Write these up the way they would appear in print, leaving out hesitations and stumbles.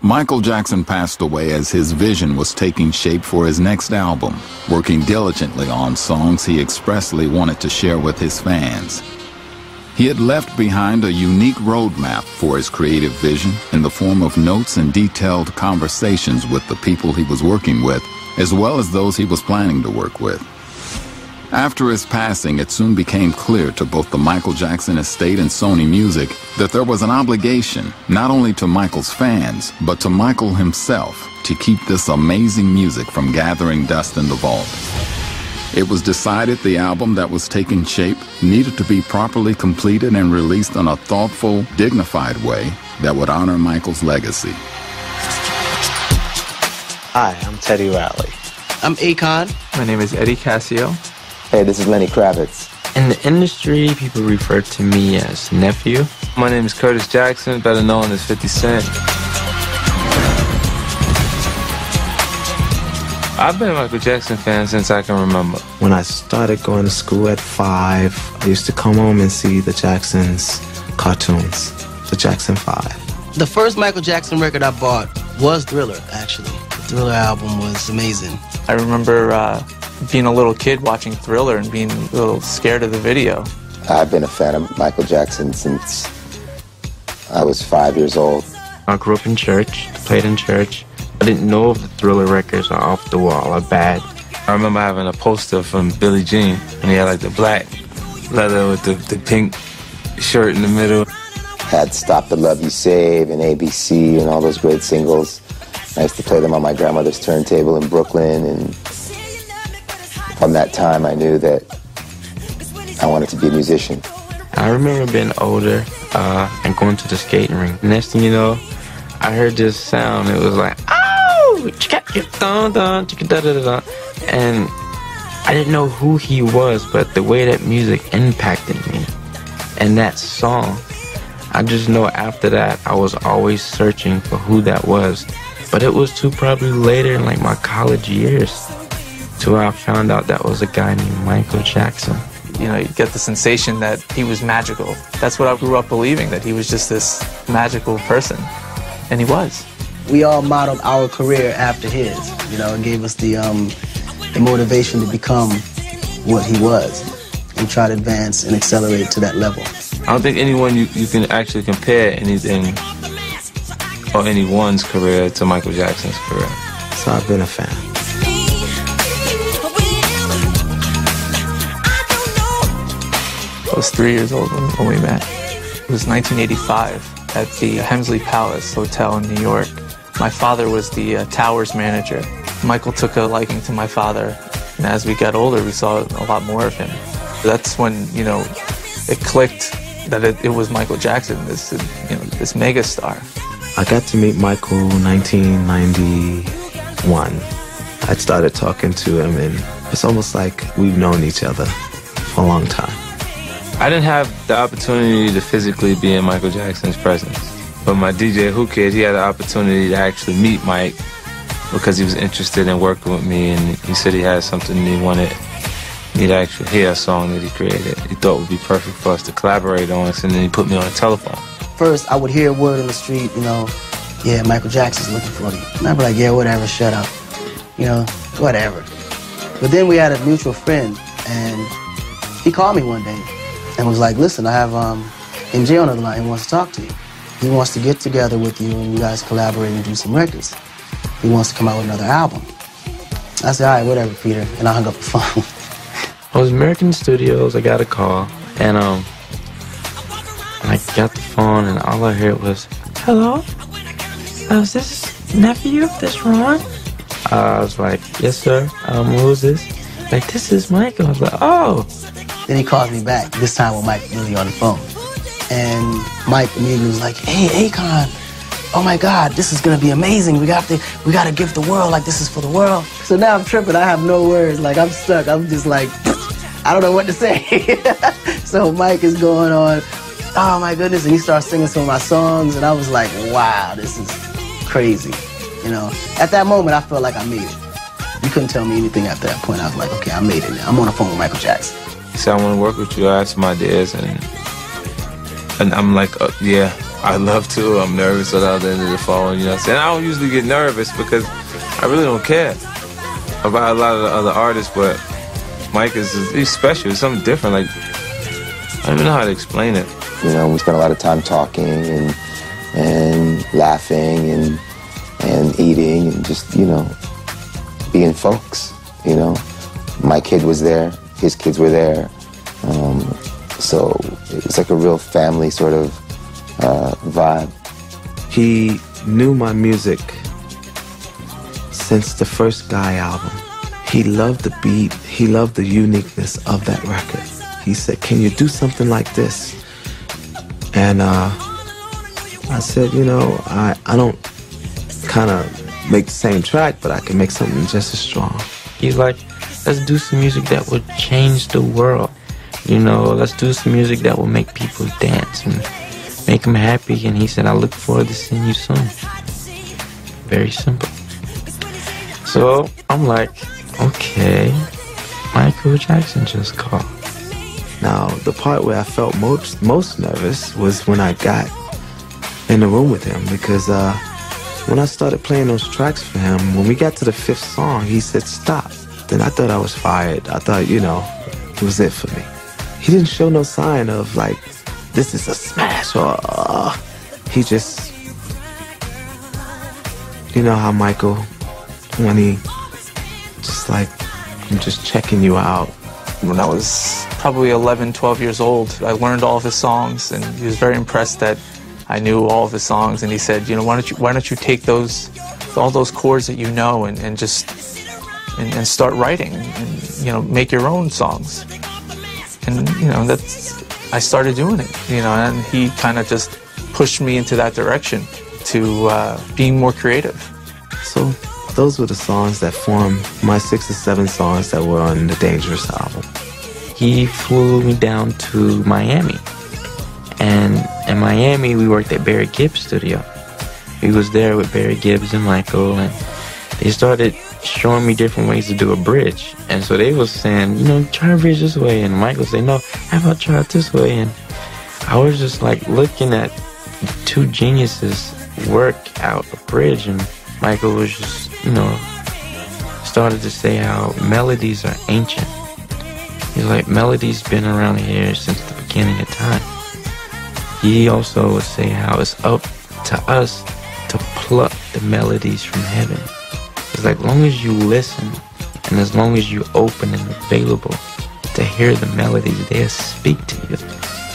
Michael Jackson passed away as his vision was taking shape for his next album, working diligently on songs he expressly wanted to share with his fans. He had left behind a unique roadmap for his creative vision in the form of notes and detailed conversations with the people he was working with, as well as those he was planning to work with. After his passing, it soon became clear to both the Michael Jackson estate and Sony Music that there was an obligation not only to Michael's fans, but to Michael himself to keep this amazing music from gathering dust in the vault. It was decided the album that was taking shape needed to be properly completed and released in a thoughtful, dignified way that would honor Michael's legacy. Hi, I'm Teddy Riley. I'm Akon. My name is Eddie Casio. Hey, this is Lenny Kravitz. In the industry, people refer to me as Nephew. My name is Curtis Jackson, better known as 50 Cent. I've been a Michael Jackson fan since I can remember. When I started going to school at 5, I used to come home and see the Jacksons' cartoons, the Jackson 5. The first Michael Jackson record I bought was Thriller, actually. The Thriller album was amazing. I remember being a little kid watching Thriller and being a little scared of the video. I've been a fan of Michael Jackson since I was 5 years old. I grew up in church, played in church. I didn't know if the Thriller records are off the wall or bad. I remember having a poster from Billie Jean, and he had like the black leather with the pink shirt in the middle. Had Stop the Love You Save and ABC and all those great singles. I used to play them on my grandmother's turntable in Brooklyn, and from that time I knew that I wanted to be a musician. I remember being older and going to the skating rink. Next thing you know, I heard this sound. It was like, oh! And I didn't know who he was, but the way that music impacted me and that song, I just know after that I was always searching for who that was. But it was too probably later in like my college years till I found out that was a guy named Michael Jackson. You know, you get the sensation that he was magical. That's what I grew up believing, that he was just this magical person. And he was. We all modeled our career after his, you know, and gave us the motivation to become what he was and try to advance and accelerate to that level. I don't think anyone you can actually compare anything or anyone's career to Michael Jackson's career. So I've been a fan. I was 3 years old when we met. It was 1985 at the Hemsley Palace Hotel in New York. My father was the Towers manager. Michael took a liking to my father, and as we got older, we saw a lot more of him. That's when, you know, it clicked that it was Michael Jackson, this mega star. I got to meet Michael in 1991. I started talking to him, and it's almost like we've known each other for a long time. I didn't have the opportunity to physically be in Michael Jackson's presence. But my DJ Who Kid, he had the opportunity to actually meet Mike because he was interested in working with me, and he said he had something he wanted me to actually hear, a song that he created. He thought would be perfect for us to collaborate on, and then he put me on the telephone. First, I would hear a word on the street, you know, yeah, Michael Jackson's looking for you. And I'd be like, yeah, whatever, shut up. You know, whatever. But then we had a mutual friend, and he called me one day and was like, listen, I have MJ on the line and wants to talk to you. He wants to get together with you and you guys collaborate and do some records. He wants to come out with another album. I said, all right, whatever, Peter. And I hung up the phone. I was in American Studios. I got a call, and I got the phone, and all I heard was, hello? Is this Nephew? This Ron? I was like, yes, sir. Who's this? Like, this is Michael. I was like, oh. Then he calls me back, this time with Mike really on the phone. And Mike immediately was like, hey, Akon, oh my God, this is gonna be amazing. We gotta give the world, like this is for the world. So now I'm tripping, I have no words, like I'm stuck. I'm just like, I don't know what to say. So Mike is going on, oh my goodness, and he starts singing some of my songs, and I was like, wow, this is crazy. You know, at that moment, I felt like I made it. You couldn't tell me anything at that point. I was like, okay, I made it now. I'm on the phone with Michael Jackson. He said, I want to work with you. I have some ideas, and I'm like, yeah. I love to. I'm nervous without the end of the phone, you know what I'm saying? I don't usually get nervous because I really don't care about a lot of the other artists, but Mike he's special. It's something different. Like, I don't even know how to explain it. You know, we spent a lot of time talking and laughing and eating and just, you know, being folks, you know. My kid was there. His kids were there. So it's like a real family sort of vibe. He knew my music since the first Guy album. He loved the beat. He loved the uniqueness of that record. He said, "Can you do something like this?" And I said, you know, I don't kind of make the same track, but I can make something just as strong. He's like, let's do some music that would change the world. You know, let's do some music that will make people dance and make them happy. And he said, I look forward to seeing you soon. Very simple. So I'm like, okay, Michael Jackson just called. Now, the part where I felt most nervous was when I got in the room with him, because when I started playing those tracks for him, when we got to the 5th song, he said, stop. Then I thought I was fired. I thought, you know, it was it for me. He didn't show no sign of, like, this is a smash, or he just, you know how Michael, when he just like, I'm just checking you out. When I was probably 11, 12 years old, I learned all of his songs, and he was very impressed that I knew all of his songs. And he said, you know, why don't you take all those chords that you know and just and start writing and you know, make your own songs. And you know, I started doing it, you know, and he kind of just pushed me into that direction to being more creative. So those were the songs that formed my 6 or 7 songs that were on the Dangerous album. He flew me down to Miami, and in Miami we worked at Barry Gibb's studio. He was there with Barry Gibbs and Michael, and they started showing me different ways to do a bridge. And so they was saying, you know, try a bridge this way, and Michael said, no, how about try it this way? And I was just like looking at 2 geniuses work out a bridge, and Michael was just, you know, started to say how melodies are ancient. He's like, melodies been around here since the beginning of time. He also would say how it's up to us to pluck the melodies from heaven. It's like, long as you listen, and as long as you open and available to hear the melodies, they'll speak to you.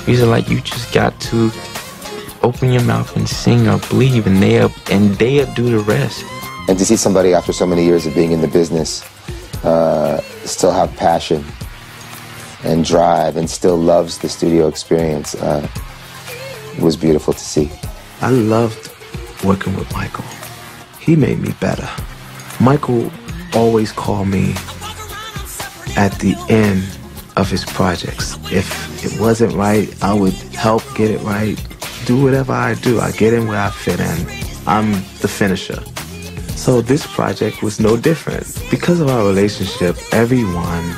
These are like, you just got to open your mouth and sing or believe, and they'll do the rest. And to see somebody after so many years of being in the business still have passion and drive and still loves the studio experience was beautiful to see. I loved working with Michael. He made me better. Michael always called me at the end of his projects. If it wasn't right, I would help get it right. Do whatever I do. I get in where I fit in. I'm the finisher. So this project was no different. Because of our relationship, everyone,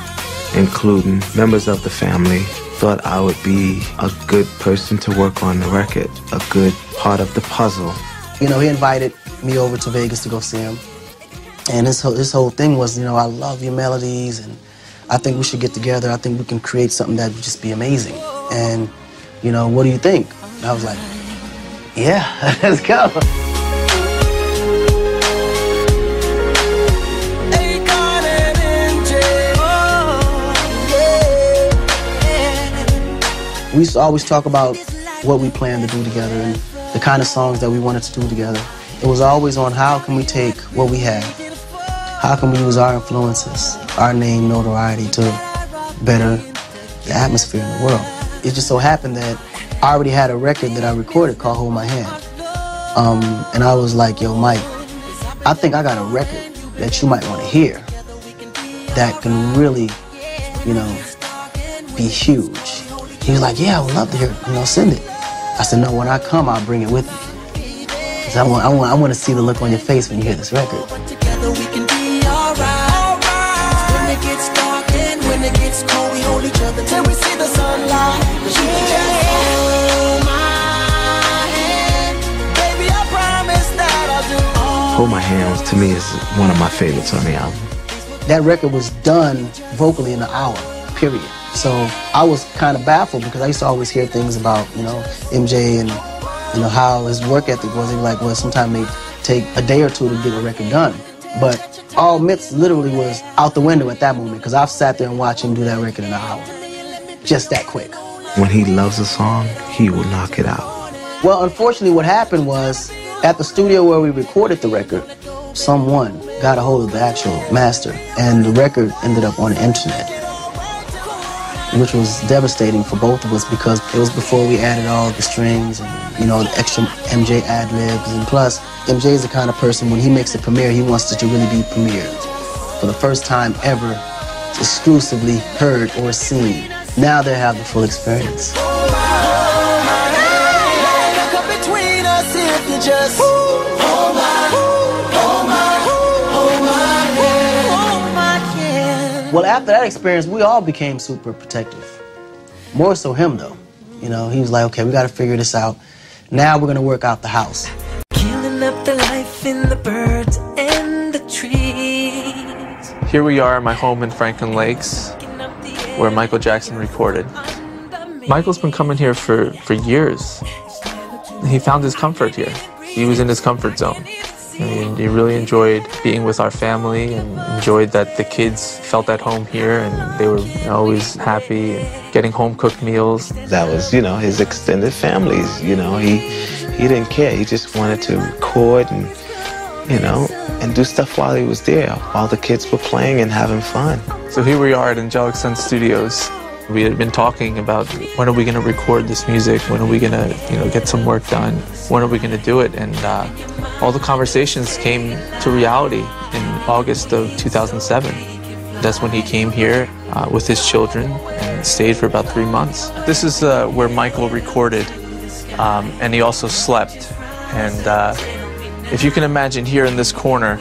including members of the family, thought I would be a good person to work on the record, a good part of the puzzle. You know, he invited me over to Vegas to go see him. And his whole thing was, you know, I love your melodies, and I think we should get together. I think we can create something that would just be amazing. And, you know, what do you think? And I was like, yeah, let's go. We used to always talk about what we planned to do together and the kind of songs that we wanted to do together. It was always on how can we take what we have, how can we use our influences, our name, notoriety to better the atmosphere in the world. It just so happened that I already had a record that I recorded called Hold My Hand. And I was like, yo, Mike, I think I got a record that you might want to hear that can really, you know, be huge. He was like, yeah, I would love to hear it, you know, send it. I said, no, when I come, I'll bring it with me. Because I want to see the look on your face when you hear this record. Together we can be alright. When it gets dark and when it gets cold, we hold each other till we see the sunlight. 'Cause you can just hold my hand. Hold My Hand, to me, is one of my favorites on the album. That record was done vocally in an hour, period. So I was kind of baffled because I used to always hear things about, you know, MJ and, you know, how his work ethic was. They were like, well, sometimes they take a day or two to get a record done. But all myths literally was out the window at that moment because I've sat there and watched him do that record in an hour. Just that quick. When he loves a song, he will knock it out. Well, unfortunately, what happened was, at the studio where we recorded the record, someone got a hold of the actual master, and the record ended up on the internet, which was devastating for both of us because it was before we added all the strings and, you know, the extra MJ ad-libs. And plus, MJ is the kind of person, when he makes a premiere, he wants it to really be premiered. For the first time ever, exclusively heard or seen. Now they have the full experience. Well, after that experience, we all became super protective. More so him, though. You know, he was like, okay, we got to figure this out. Now we're going to work out the house. Killing up the life in the birds and the trees. Here we are at my home in Franklin Lakes, where Michael Jackson recorded. Michael's been coming here for years. He found his comfort here. He was in his comfort zone. I mean, he really enjoyed being with our family and enjoyed that the kids felt at home here and they were always happy and getting home-cooked meals. That was, you know, his extended families, you know. He didn't care. He just wanted to record and, you know, and do stuff while he was there, while the kids were playing and having fun. So here we are at Angelic Sun Studios. We had been talking about when are we going to record this music, when are we going to, you know, get some work done, when are we going to do it, and all the conversations came to reality in August of 2007. That's when he came here with his children and stayed for about 3 months. This is where Michael recorded, and he also slept. And if you can imagine, here in this corner,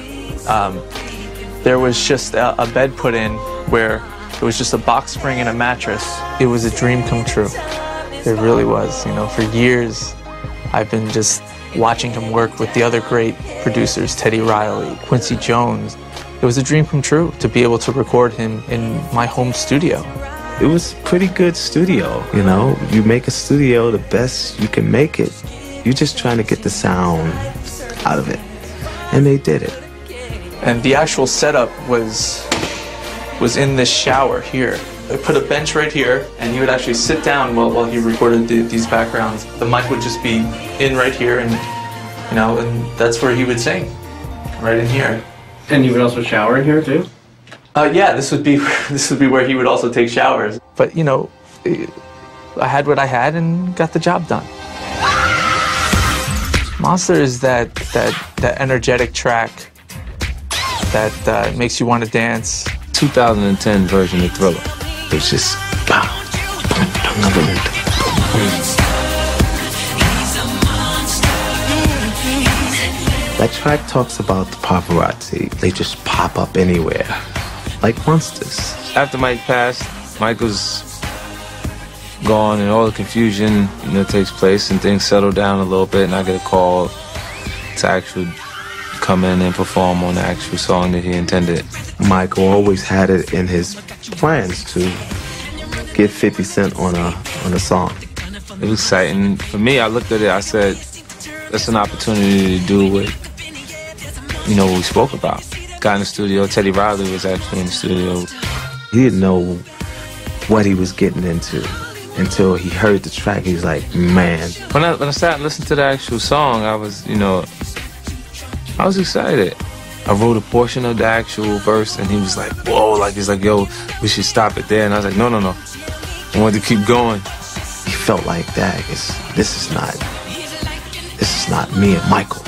there was just a bed put in where it was just a box spring and a mattress. It was a dream come true. It really was. You know, for years, I've been just watching him work with the other great producers, Teddy Riley, Quincy Jones. It was a dream come true to be able to record him in my home studio. It was a pretty good studio, you know. You make a studio the best you can make it. You're just trying to get the sound out of it. And they did it. And the actual setup was in this shower here. I put a bench right here, and he would actually sit down while he recorded these backgrounds. The mic would just be in right here, and you know, and that's where he would sing, right in here. And you would also shower in here too? Yeah, this would be where he would also take showers. But you know, I had what I had and got the job done. Monster is that energetic track that makes you want to dance. 2010 version of Thriller. It was just that track talks about the paparazzi. They just pop up anywhere, like monsters. After Mike passed, Michael's gone and all the confusion, you know, takes place and things settle down a little bit, and I get a call to actually come in and perform on the actual song that he intended. Michael always had it in his plans to get 50 Cent on a song. It was exciting. For me, I looked at it, I said, that's an opportunity to do what, you know, what we spoke about. Got in the studio, Teddy Riley was actually in the studio. He didn't know what he was getting into until he heard the track. He was like, man. When I sat and listened to the actual song, I was, you know, I was excited. I wrote a portion of the actual verse, and he was like, whoa, like, he's like, yo, we should stop it there. And I was like, no. I wanted to keep going. He felt like that. This is not me and Michael.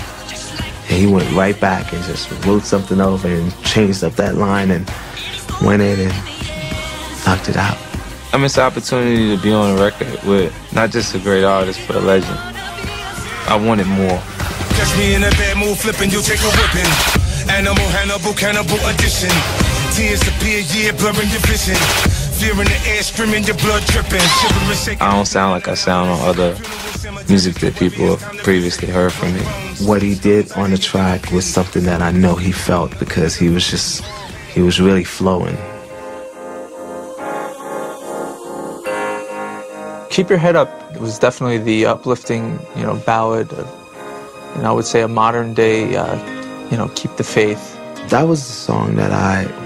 And he went right back and just wrote something over and changed up that line and went in and knocked it out. I missed the opportunity to be on a record with not just a great artist, but a legend. I wanted more. Catch me in a bad mood, flipping, you take a whipping. Animal, Hannibal, cannibal edition. Tears appear, yeah, blurring your vision. Fear in the air, screaming, your blood dripping. I don't sound like I sound on other music that people have previously heard from me. What he did on the track was something that I know he felt, because he was really flowing. Keep Your Head Up was definitely the uplifting, ballad of, I would say a modern day, keep the faith. That was the song that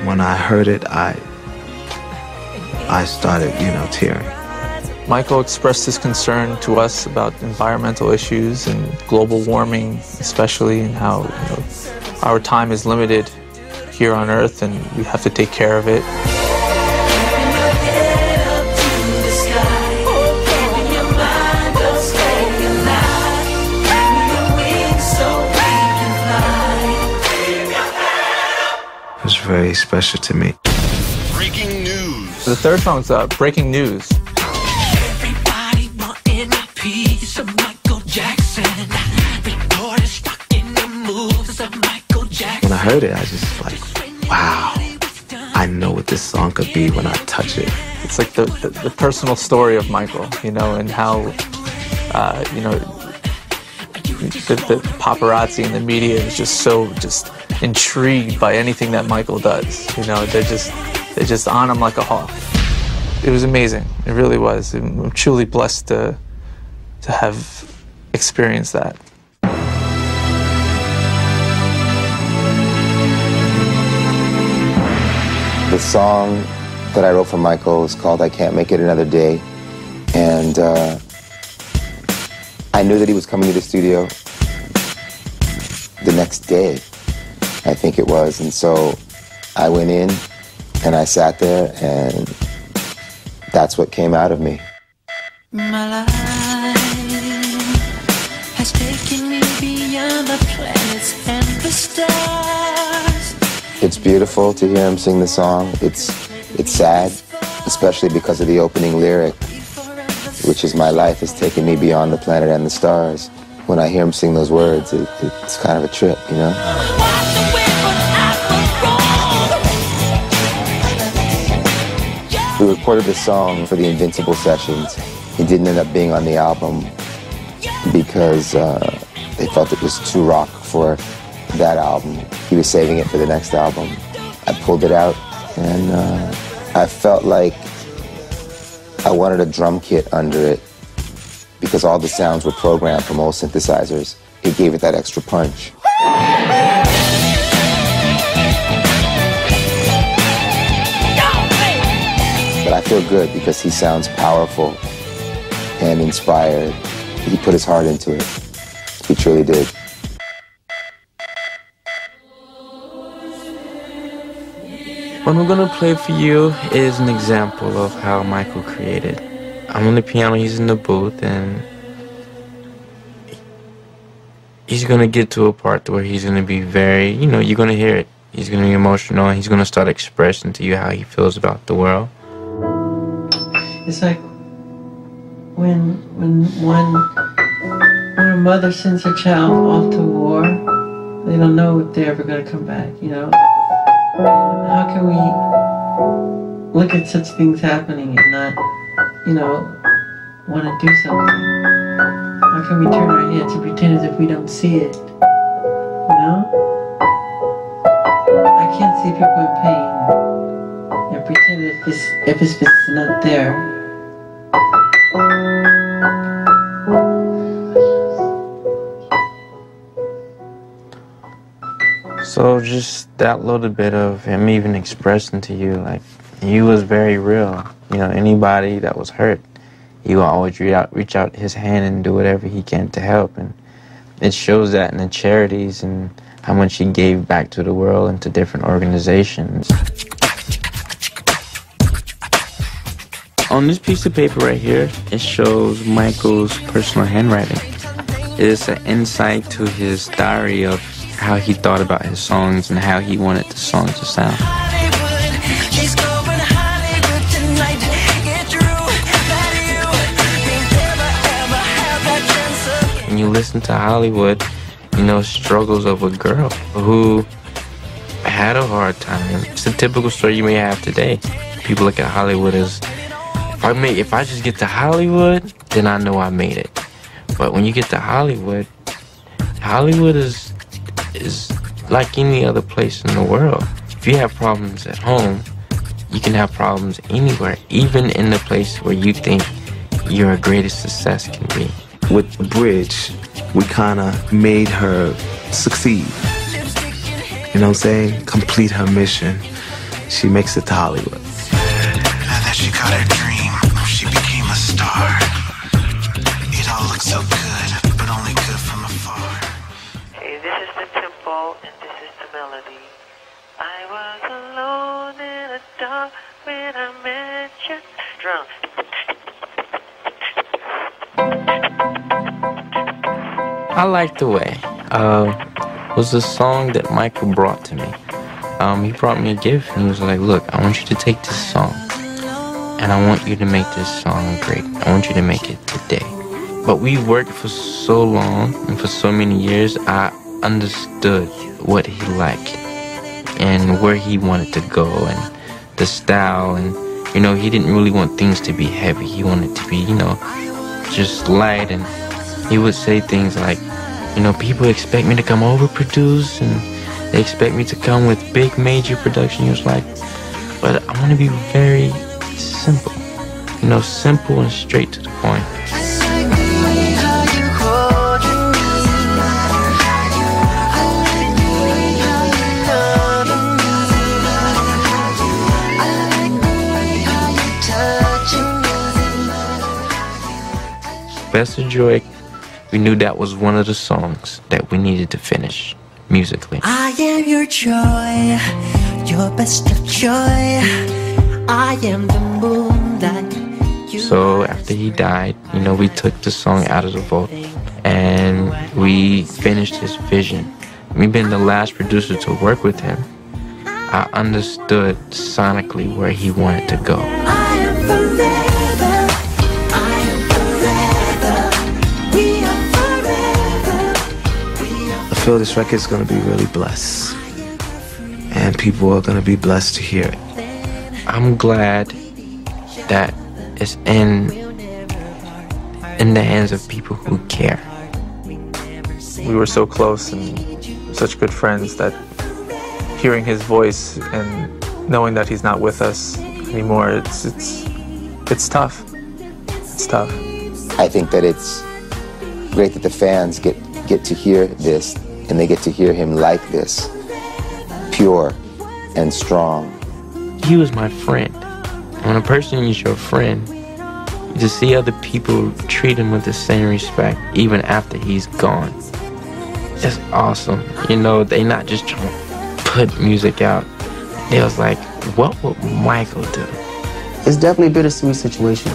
when I heard it, I started, tearing. Michael expressed his concern to us about environmental issues and global warming, especially, and how our time is limited here on Earth and we have to take care of it. It was very special to me. Breaking news. The third song's Breaking News. Everybody wanting a piece of Michael Jackson. Reporters stuck in the moves of Michael Jackson. When I heard it, I just wow. I know what this song could be when I touch it. It's like the personal story of Michael, and how, the paparazzi and the media is just so intrigued by anything that Michael does. They're just on him like a hawk. It was amazing. It really was. I'm truly blessed to have experienced that. The song that I wrote for Michael is called I Can't Make It Another Day. And I knew that he was coming to the studio the next day, I think it was. And so I went in and I sat there, and that's what came out of me. My life has taken me beyond the planets and the stars. It's beautiful to hear him sing the song. It's sad, especially because of the opening lyric, which is my life has taken me beyond the planet and the stars. When I hear him sing those words, it's kind of a trip, We recorded the song for the Invincible sessions. It didn't end up being on the album because they felt it was too rock for that album. He was saving it for the next album. I pulled it out, and I felt like I wanted a drum kit under it because all the sounds were programmed from old synthesizers. It gave it that extra punch. But I feel good because he sounds powerful and inspired. He put his heart into it. He truly did. What I'm gonna play for you is an example of how Michael created. I'm on the piano, he's in the booth, and he's gonna get to a part where he's gonna be very, you're gonna hear it. He's gonna be emotional, and he's gonna start expressing to you how he feels about the world. It's like when a mother sends her child off to war, they don't know if they're ever gonna come back, How can we look at such things happening and not, want to do something? How can we turn our heads and pretend as if we don't see it? I can't see people in pain and pretend if it's not there. So just that little bit of him even expressing to you, like, he was very real. Anybody that was hurt, he will always reach out his hand and do whatever he can to help. And it shows that in the charities and how much he gave back to the world and to different organizations. On this piece of paper right here, it shows Michael's personal handwriting. It is an insight to his diary of how he thought about his songs and how he wanted the song to sound. When you listen to Hollywood, struggles of a girl who had a hard time. It's a typical story you may have today. People look at Hollywood as, if I just get to Hollywood, then I know I made it. But when you get to Hollywood, Hollywood is like any other place in the world. If you have problems at home, you can have problems anywhere, even in the place where you think your greatest success can be. With the bridge, we kind of made her succeed. You know what I'm saying? Complete her mission. She makes it to Hollywood. And then she got her dream. She became a star. It all looks so good, but only good from afar. Hey, this is the tempo, and this is the melody. I was alone in the dark when I met you. Drum. I Like the Way was a song that Michael brought to me. He brought me a gift, and he was like, look, I want you to take this song, and I want you to make this song great. I want you to make it today. But we worked for so long, and for so many years, I understood what he liked and where he wanted to go and the style. And, you know, he didn't really want things to be heavy. He wanted to be, you know, just light. And he would say things like, you know, people expect me to come overproduce and they expect me to come with big major production. He was like, but I want to be very simple, you know, simple and straight to the point. Best of Joy, we knew that was one of the songs that we needed to finish musically. I am your joy, your best of joy. I am the moon that you. So after he died, you know, we took the song out of the vault and we finished his vision. Me being the last producer to work with him, I understood sonically where he wanted to go. I am forever. I feel this record is going to be really blessed, and people are going to be blessed to hear it. I'm glad that it's in the hands of people who care. We were so close and such good friends that hearing his voice and knowing that he's not with us anymore, it's tough. It's tough. I think that it's great that the fans get to hear this, and they get to hear him like this, pure and strong. He was my friend. When a person is your friend, to see other people treat him with the same respect, even after he's gone, it's awesome. You know, they not just trying to put music out. They was like, what would Michael do? It's definitely a bittersweet situation.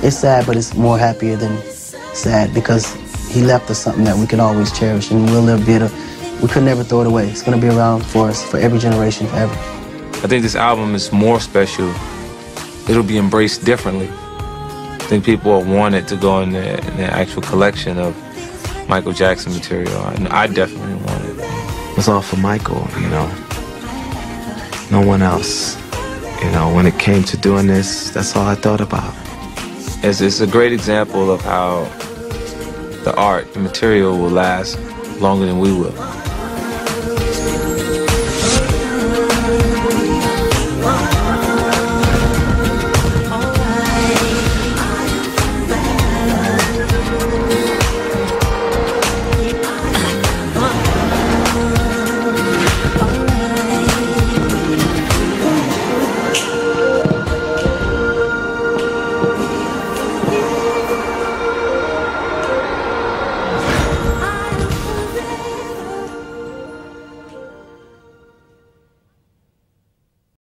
It's sad, but it's more happier than sad because he left us something that we can always cherish, and we'll never be able to, we could never throw it away. It's going to be around for us, for every generation, forever. I think this album is more special. It'll be embraced differently. I think people will want it to go in the actual collection of Michael Jackson material, and I definitely want it. It's all for Michael, you know. No one else. You know, when it came to doing this, that's all I thought about. It's a great example of how the art, the material will last longer than we will.